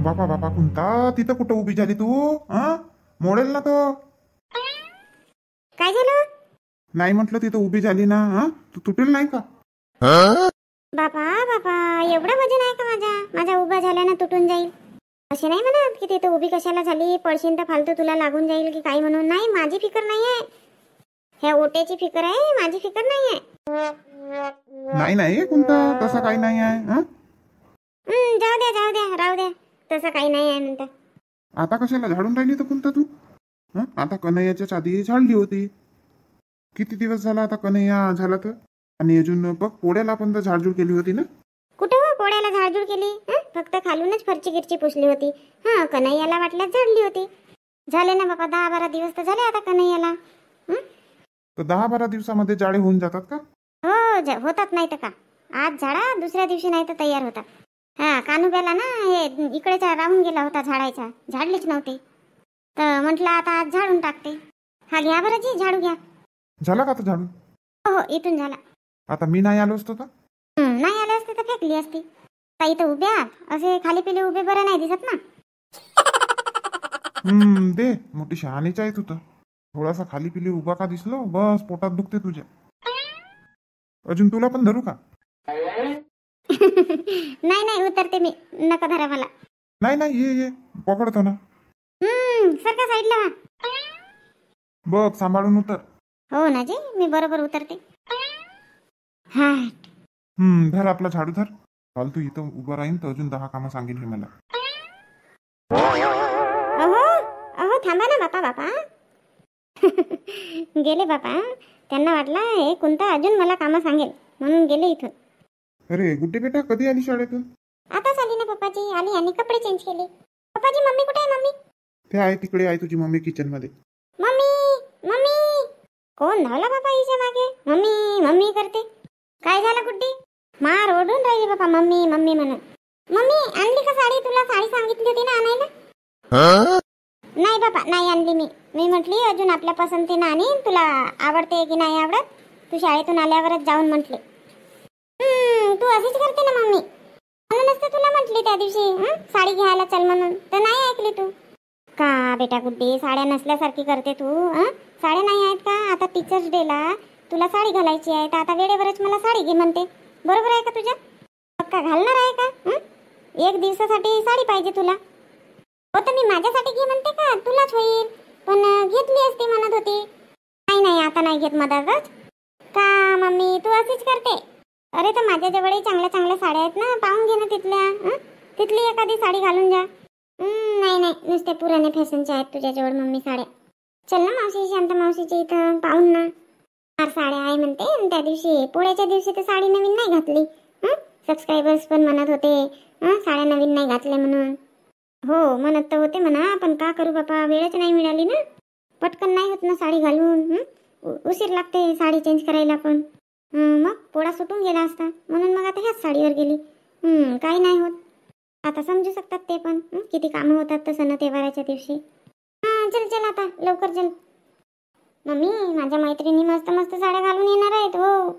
बापा बापा कोणता तिथं कुठं उभी झाली तू? मोडेल ना तो. काय झालं? नाही म्हटलं तिथं उभी झाली ना. तू तुटेल नाही का? बापा बापा एवढा वजन आहे का माझा उभा झाल्यानं तुटून जाईल असे नाही म्हणत की तिथं उभी कशाला झाली, पडशील तर फालतू तुला लागून जाईल की काय म्हणून. नाही, माझी फिकर नाही आहे, ह्या ओट्याची फिकर आहे, माझी फिकर नाही आहे. नाही नाही कोणता तसा काही नाही आहे. जाऊ द्या राहू द्या, तसं काही नाही आहे म्हणता. आता कशाला झाडून राहिली तर कोणता तू? आता कन्हैयाच्या आधी झाडली होती. किती दिवस झाला आता कन्हैया झाला तर? आणि अजून बघ पोळ्याला पण तर झाडझूड केली होती ना. कुठं हो पोळ्याला झाडझूड केली? फक्त खालूनच फरची गिरची पुसली होती. कन्हैयाला वाटल्यात झाडली होती. झाले ना बाबा 10-12 दिवस तर झाले आता कन्हैयाला. तर 10-12 दिवसामध्ये जाळे होऊन जातात का? हो होतात, नाही तर का. आज झाडा दुसऱ्या दिवशी नाही तर तयार होतात. कानुब्याला ना हे इकडेचा राहून गेला होता झाडायचा, झाडलीच नव्हती तर म्हटलं आता आज झाडून टाकते. हा घ्या बरं जी, झाडू घ्या. झाला का आता झाडून? हो इथून झाला. आता मी नाही आलो असतो तर? नाही आले असते तर फेकली असती. काही तर उभे आहात असे खाली पिले उभे बरं नाही दिसत ना. दे, मोठी शहाणीच आहे तू तर. थोडासा खाली पिली उभा का दिसलो बस पोटात दुखते तुझ्या. अजून तुला पण धरू का? नाही उतरते मी, नका धरा मला. नाही ये पकडतो ना. सारखा साईडला. बघ सांभाळून उतर. हो ना जी, मी बरोबर उतरते. धर आपला झाडू धर. फालतू इथं उभं राहीन तर अजून 10 कामं सांगेल हे मला. अहो थांबा ना बापा. गेले बापा. त्यांना वाटलं हे कोणता अजून मला कामं सांगेल म्हणून गेले इथून. अरे गुड्डी बेटा कधी आली शाळेतून? आताच आली ना पप्पाजी. आली आणि कपडे चेंज केले. पप्पाजी मम्मी कुठे आहे? मम्मी ते आहे तिकडे, आहे तुझी मम्मी किचन मध्ये. मम्मी कोण धावला बाबा हिच्या मागे? मम्मी करते. काय झालं गुड्डी? मार ओढून राहिली बाबा मम्मी म्हणून. मम्मी आणली का साडी? तुला साडी सांगितली होती ना आणायला. नाही बाबा नाही आणली मी म्हटली अजून आपल्या पसंतीनं आणि तुला आवडते की नाही आवडत तू शाळेतून आल्यावरच जाऊन म्हटले. तू अशीच करते ना मम्मी, म्हणूनच तर तुला म्हटली त्या दिवशी साडी घ्यायला चल म्हणून, तर नाही ऐकली तू का बेटा गुड्डी. साड्या नसल्यासारखी करते तू. साड्या नाही आहेत का? आता टीचर्स डे ला तुला साडी घालायची आहे तर आता वेळेवरच मला साडी घे म्हणते. बरोबर आहे का तुझ्या? पक्का घालणार आहे का? एक दिवसासाठी साडी पाहिजे तुला. हो तर मी माझ्यासाठी घे म्हणते का? तुलाच होईल पण घेतली असती म्हणत होती. नाही आता नाही घेत मधातच का मम्मी, तू अशीच करते. अरे तर माझ्याजवळही चांगल्या साड्या आहेत ना, पाहून घे ना तिथली एखादी साडी घालून जा. नाही नुसते पुराणे फॅशनच्या आहेत तुझ्याजवळ मम्मी साड्या. चल ना मावशी, शांता मावशीच्या इथं पाहून ना. फार साड्या आहे म्हणते. त्या दिवशी पोळ्याच्या दिवशी तर साडी नवीन नाही घातली. सबस्क्रायबर्स पण म्हणत होते साड्या नवीन नाही घातल्या म्हणून. हो म्हणत तर होते म्हणा, पण का करू बापा, वेळच नाही मिळाली ना. पटकन नाही होत ना साडी घालून. उशीर लागते साडी चेंज करायला पण. मग पोळा सुटून गेला असता म्हणून मग आता ह्याच साडीवर गेली. काही नाही होत. आता समजू शकतात ते पण किती कामं होतात तर सण तेवाराच्या दिवशी. चल आता लवकर चल. मम्मी माझ्या मैत्रिणी मस्त साड्या घालून येणार आहेत. हो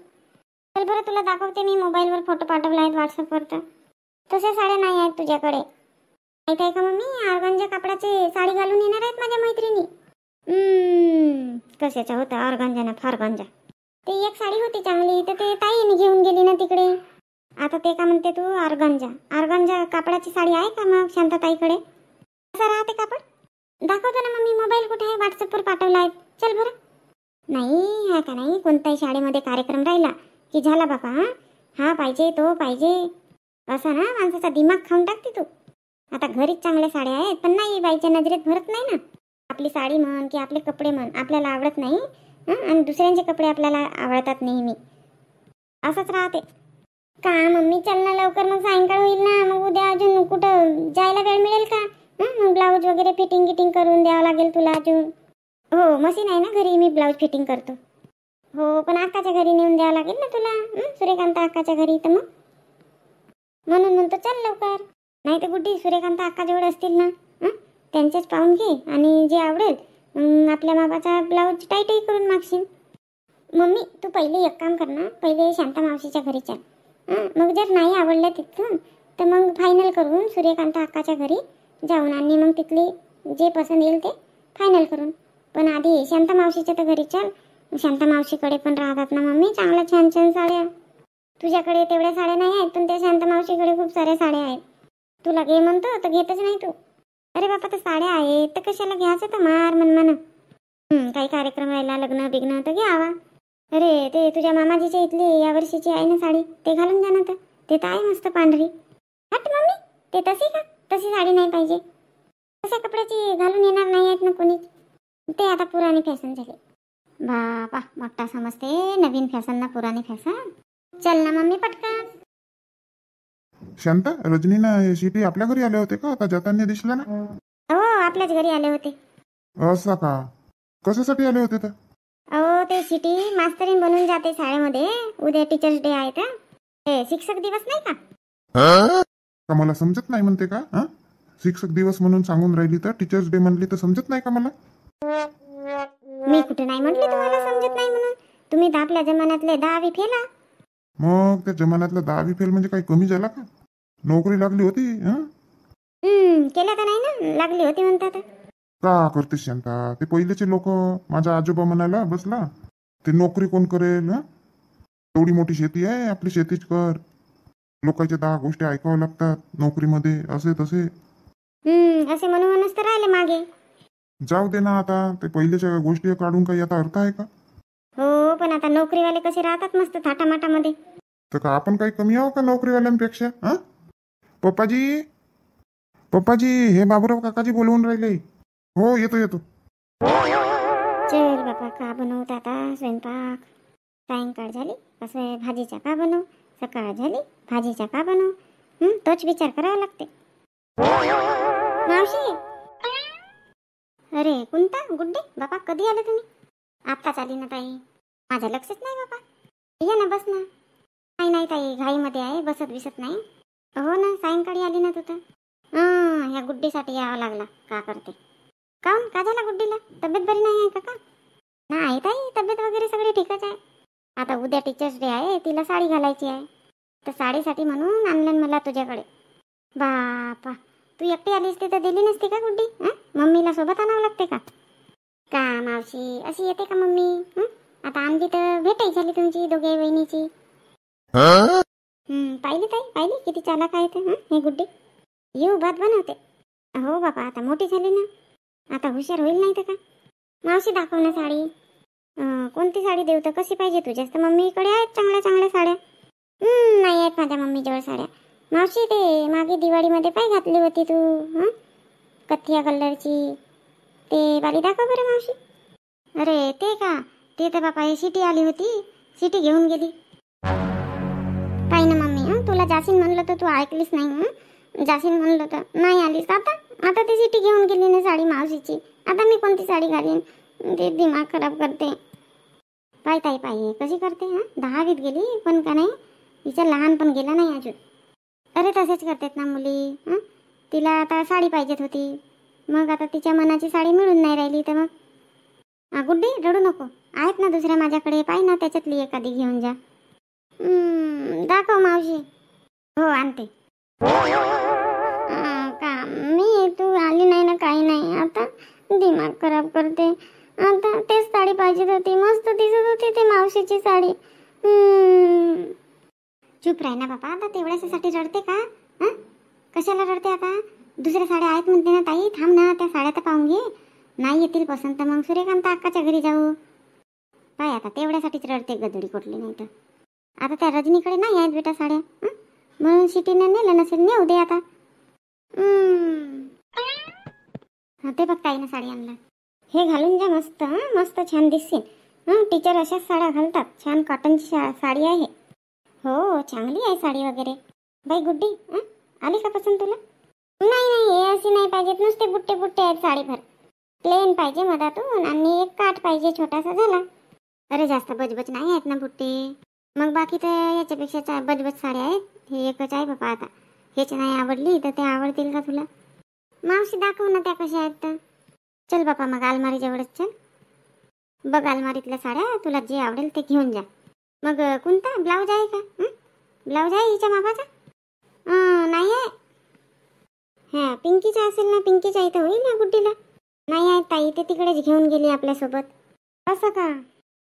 चल बरं, तुला दाखवते मी. मोबाईलवर फोटो पाठवला आहेत व्हॉट्सअपवर. तर तशा साड्या नाही आहेत तुझ्याकडे, माहित आहे का मम्मी? ऑर्गनच्या कापडाचे साडी घालून येणार आहेत माझ्या मैत्रिणी. कशाच्या होत्या? ऑर्गनजा ना फार्गनजा. ते एक साडी होती चांगली तर ते ताईने घेऊन गेली ना तिकडे. आता ते का म्हणते तू? ऑर्गनजा कापडाची साडी आहे का मग शांताताईकडे? कसं राहते कापड? दाखवतो ना मम्मी. मोबाईल कुठे आहे? व्हॉट्सअपवर पाठवला आहे. चल बरं. नाही हा का नाही, कोणताही शाळेमध्ये कार्यक्रम राहिला की झाला बापा हा पाहिजे तो पाहिजे असा ना माणसाचा दिमाग खाऊन टाकते तू. आता घरीच चांगल्या साड्या आहेत पण नाही, बाईच्या नजरेत भरत नाही ना. आपली साडी म्हण की आपले कपडे म्हण आपल्याला आवडत नाही आणि दुसऱ्यांचे कपडे आपल्याला आवडतात नेहमी. असंच राहते का मम्मी? चल ना लवकर, मग सायंकाळ होईल ना. मग उद्या अजून कुठं जायला वेळ मिळेल का? मग ब्लाऊज वगैरे फिटिंग करून द्यावं लागेल तुला अजून. हो मशीन आहे ना घरी, मी ब्लाऊज फिटिंग करतो. हो पण अक्काच्या घरी नेऊन द्यावं लागेल ना तुला, सूर्यकांत अक्काच्या घरी. तर मग म्हणून म्हणतो चल लवकर. नाही तर गुड्डी सूर्यकांत अक्काजवळ असतील ना, त्यांचेच पाहून घे आणि जे आवडेल आपल्या मापाचा ब्लाऊज टाईटही करून मागशील. मम्मी तू पहिले एक काम कर ना, पहिले शांता मावशीच्या घरी चल. मग जर नाही आवडलं तिथून तर मग फायनल करून सूर्यकांत अक्काच्या घरी जाऊन आणि मग तिथली जे पसंत येईल ते फायनल करून. पण आधी शांता मावशीच्या तर घरी चल. शांता मावशीकडे पण राहतात ना मम्मी चांगल्या छान छान साड्या. तुझ्याकडे तेवढ्या साड्या नाही आहेत, पण त्या शांता मावशीकडे खूप साऱ्या साड्या आहेत. तुला घे म्हणतो तर घेतच नाही तू. अरे बापा तर साड्या आहेत तर कशाला घ्यायचं तर मार मनमाना. काही कार्यक्रम राहिला लग्न बिग्न तर घ्यावा. अरे ते तुझ्या मामाजीच्या इथली या वर्षीची आहे ना साडी, ते घालून जा ना. तर ते तर आहे मस्त पांढरी. हट मम्मी, ते तशी का? तशी साडी नाही पाहिजे. तशा कपड्याची घालून येणार नाही आहेत ना कोणीच. ते आता पुराणी फॅशन झाली. बापा मोठा समजते नवीन फॅशन ना पुराणी फॅशन. चल ना मम्मी पटकन. शांता, रजनीनं शिटी आपल्या घरी आले होते का? आता जाताना दिसला ना. हो आपल्याच घरी आले होते. असं का? कशासाठी आले होते तर? अहो ते सिटी मास्तरीन बनून जाते शाळेमध्ये. उद्या टीचर्स डे आहे तर हे शिक्षक दिवस नाही का? का मला समजत नाही म्हणते का? शिक्षक दिवस म्हणून सांगून राहिली तर टीचर्स डे म्हणली तर समजत नाही का मला? मी कुठे नाही म्हटले तुम्हाला समजत नाही म्हणून. तुम्ही तर आपल्या जमान्यातले 10वी फेला. मग त्या जमान्यातला 10वी फेल म्हणजे काही कमी झाला का? नोकरी लागली होती. केल्या तर नाही ना, लागली होती म्हणतात. का करतेस शांता? ते पहिलेचे लोक, माझा आजोबा म्हणाला बसला, ते नोकरी कोण करेल? एवढी मोठी शेती आहे आपली, शेतीच कर. लोकांच्या 10 गोष्टी ऐकाव्या लागतात नोकरीमध्ये, असे तसे. असे म्हणूनच तर राहिले मागे. जाऊ दे ना आता, ते पहिल्याच्या गोष्टी काढून काही आता अर्थ आहे का? हो पण आता नोकरीवाले कसे राहतात मस्त थाटामाटामध्ये. तर का आपण काही कमी आहो का नोकरीवाल्यांपेक्षा? पप्पाजी, पप्पाजी, हे बाबूराव काकाजी बोलवून राहिले. हो येतो येतो. चल बापा, का बनवत आता स्वयंपाक? सायंकाळ झाली, कसं भाजीचा का बनव? सकाळ झाली, भाजीचा का बनव? तोच विचार करावा लागते. मावशी, अरे कोणता गुड्डे बापा, कधी आले तुम्ही? आत्ताच आली ना ताई. माझं लक्षच नाही बापा. ये ना बस ना. नाही ताई, घाईमध्ये आहे, बसत नाही. हो ना, सायंकाळी आली ना तू तर. ह्या गुड्डीसाठी यावं लागला. का करते? काऊन, का झाला गुड्डीला? तब्येत बरी नाही आहे का? नाही ताई, तब्येत वगैरे सगळी ठीकच आहे. आता उद्या टीचर्स डे आहे, तिला साडी घालायची आहे. तर साडीसाठी म्हणून आणलं मला तुझ्याकडे. बापा, तू एकटी आलीस तर दिली नसती का गुड्डी? मम्मीला सोबत आणावं लागते का? का मावशी, अशी येते का मम्मी? आता आणली तर भेटही झाली तुमची दोघे बहिणीची. पाहिली ताई, पाहिली किती चालाक आहे ते हे गुड्डी. येऊ भात बनवते. हो बापा, आता मोठी झाली ना, आता हुशार होईल नाही तर का. मावशी दाखव ना साडी. कोणती साडी देऊ तर? कशी पाहिजे तुझ्या? तर मम्मीकडे आहेत चांगल्या चांगल्या साड्या. नाही आहेत माझ्या मम्मीजवळ साड्या. मावशी ते मागे दिवाळीमध्ये पाय घातली होती तू, कथ्या कलरची, ते वाली दाखव बरं मावशी. अरे ते का? ते तर बापा सिटी आली होती, सिटी घेऊन गेली. पाहि ना मम्मी, तुला जाशीन म्हणलं तर तू ऐकलीस नाही. जाशीन म्हणलं तर नाही आलीस. आता ती सिटी घेऊन गेली ना साडी मावशीची. आता मी कोणती साडी घालीन? ते दिमाग खराब करते. पाय ताई, पाय कशी करते. 10वीत गेली पण का नाही, तिचं लहान पण गेला नाही अजून. अरे तसेच करतात ना मुली. तिला आता साडी पाहिजेत होती, मग आता तिच्या मनाची साडी मिळून नाही राहिली तर मग. गुड्डी रडू नको, आहेत ना दुसऱ्या माझ्याकडे, पाय ना त्याच्यातली एखादी घेऊन जा. दाखव मावशी. हो आणते. का मी, तू आली नाही ना, काही नाही. आता दिमाग खराब करते. आता तेच साडी पाहिजे होती, मस्त दिसत होती ती मावशीची साडी. चुप राही ना बाबा, आता तेवढ्यासाठी रडते का? कशाला रडते आता? दुसऱ्या साड्या आहेत म्हणते ना ताई. थांब ना, त्या साड्या तर पाहून घे. नाही येतील पसंत तर मग सूर्यकांत अक्काच्या घरी जाऊ. पाय आता तेवढ्यासाठीच रडते गदडी कुठली नाही तर. आता त्या रजनीकडे नाही आहेत बेटा साड्या, म्हणून सिटीने नेलं नसेल. नेऊ दे आता. ते बघ ताईनं साडी आणला. हे घालून जा, मस्त मस्त छान दिसशील. टीचर अशाच साड्या घालतात. छान कॉटनची साडी आहे. हो चांगली आहे साडी वगैरे. बाई गुड्डी, आली का पसंत तुला? नाही हे अशी नाही पाहिजेत, नुसते बुट्टे बुट्टे आहेत साडीभर. प्लेन पाहिजे मधातून, आणि एक काठ पाहिजे छोटासा, झाला. अरे जास्त बजबज नाही आहेत ना बुट्टे. मग बाकी तर याच्यापेक्षा बजबज साड्या आहेत. हे एकच आहे बाबा. आता ह्याची नाही आवडली तर ते आवडतील का तुला? मावशी दाखव ना त्या कशा आहेत तर. चल बापा मग अलमारी जवळच चल. बघ अलमारीतल्या साड्या, तुला जे आवडेल ते घेऊन जा. मग कोणता ब्लाऊज आहे का? ब्लाऊज आहे हिच्या मापाचा? नाही आहे. ह्या पिंकीचा असेल ना, पिंकीच्या इथं होईल ना गुड्डीला. नाही आहे ताई, ते तिकडेच घेऊन गेली आपल्यासोबत. असं का?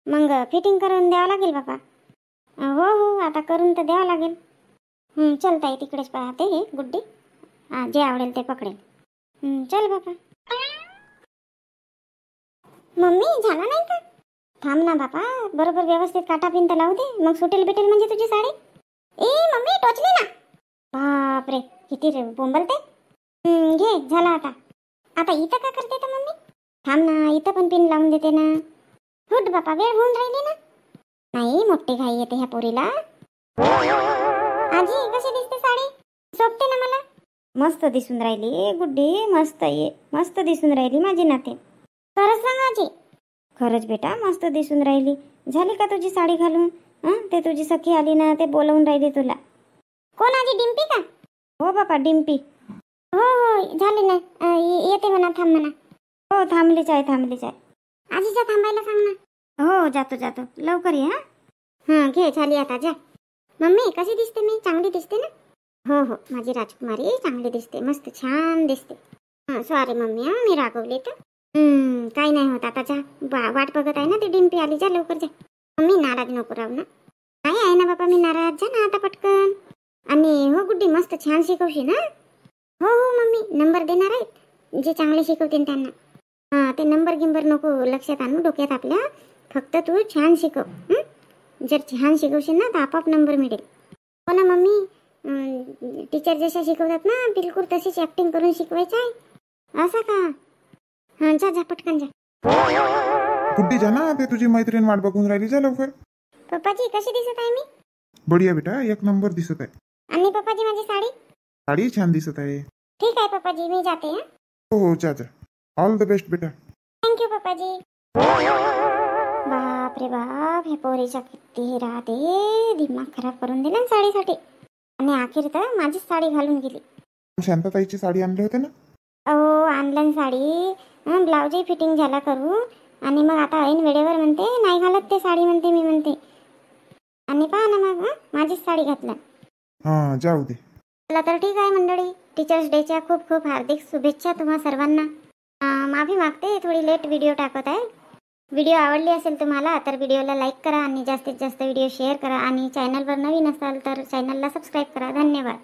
मग फिटिंग करून द्यावं लागेल बाबा. हो हो, आता करून तर द्यावं लागेल. चल ताई, तिकडेच पाहते हे गुड्डी. जे आवडेल ते पकडेल. चल बाबा. मम्मी झाला नाही का? थांब ना बाबा, बरोबर व्यवस्थित काटापिंत लावू दे, मग सुटेल बिटेल म्हणजे तुझी साडी. ए मम्मी, टोचली ना. बापरे, किती रे बोंबलते. घे, झाला आता. आता इथं का करते तर मम्मी? थांब ना, इथं पण पिन लावून देते ना. हुट बापा, वेळ होऊन राहिली ना. नाही, मोठी घाई येते ह्या पोरीला. आजी कशी दिसते साडी? शोभते ना मला. मस्त दिसून राहिली गुड्डी, मस्त ये, मस्त दिसून राहिली माझी नाते. खरंच सांग आजी? खरंच बेटा, मस्त दिसून राहिली. झाली का तुझी साडी घालून? ते तुझी सखी आली ना, ते बोलवून राहिली तुला. कोण आजी, डिम्पी का? हो बापा, डिम्पी. हो हो, झाली ना. येते म्हणा, थांब म्हणा. हो, थांबलीच आहे, थांबलीच आहे. आजीच्या थांबायला सांग ना. हो, जातो जातो, लवकर ये. घे, झाली आता, जा. मम्मी कशी दिसते मी? चांगली दिसते ना? हो हो, माझी राजकुमारी चांगली दिसते, मस्त छान दिसते. सॉरी मम्मी, मी रागवली तर. काही नाही होत, आता जा. वाट बघत आहे ना ती डिम्पी आली, जा लवकर जा. मम्मी नाराज नको राहू ना. नाही आहे ना बाबा, मी नाराज. जा ना आता पटकन. आणि हो गुड्डी, मस्त छान शिकवशी ना. हो हो मम्मी, नंबर देणार आहेत जे चांगले शिकवतील त्यांना. ते नंबर गिंबर नको लक्षात आणू डोक्यात आपल्या. फक्त तू छान शिकव. जर छान शिकवशील ना तर आपोआप नंबर मिळेल. हो ना मम्मी, टीचर जशा शिकवतात ना बिलकुल तशीच ऍक्टिंग करून शिकवायचं आहे. असं का? जा जा, पटकन जा. गुड्डी जा ना, ते तुझी मैत्रीण वाट बघून राहिली, जा लवकर. पप्पाजी कशी दिसत आहे मी? बढिया बेटा, एक नंबर दिसत आहे. आणि पप्पाजी माझी साडी? साडी छान दिसत आहे. ठीक आहे पप्पाजी, मी जाते. हो हो, जा जा. ऑल द बेस्ट बेटा. थँक्यू पप्पाजी. बाप रे बाप, हे पोरीच्या किती राहते, दिमाग खराब करून दिला साडीसाठी. आणि अखेर तर माझीच साडी घालून गेली. शांताताईची साडी आणली होते ना? अहो, आणलं साडी, ब्लाऊजही फिटिंग झाला करू. आणि मग आता ऐन वेळेवर म्हणते नाही घालत ते साडी, म्हणते मी म्हणते. आणि पहा ना मग, माझीच साडी घातल्या. हा, जाऊ दे. चला तर ठीक आहे मंडळी, टीचर्स डेच्या खूप खूप हार्दिक शुभेच्छा तुम्हा सर्वांना. माफी मागते, थोडी लेट व्हिडिओ टाकत आहे. व्हिडिओ आवडली असेल तुम्हाला तर व्हिडिओला लाईक करा आणि जास्तीत जास्त व्हिडिओ शेअर करा. आणि चॅनलवर नवीन असाल तर चॅनलला सबस्क्राईब करा. धन्यवाद.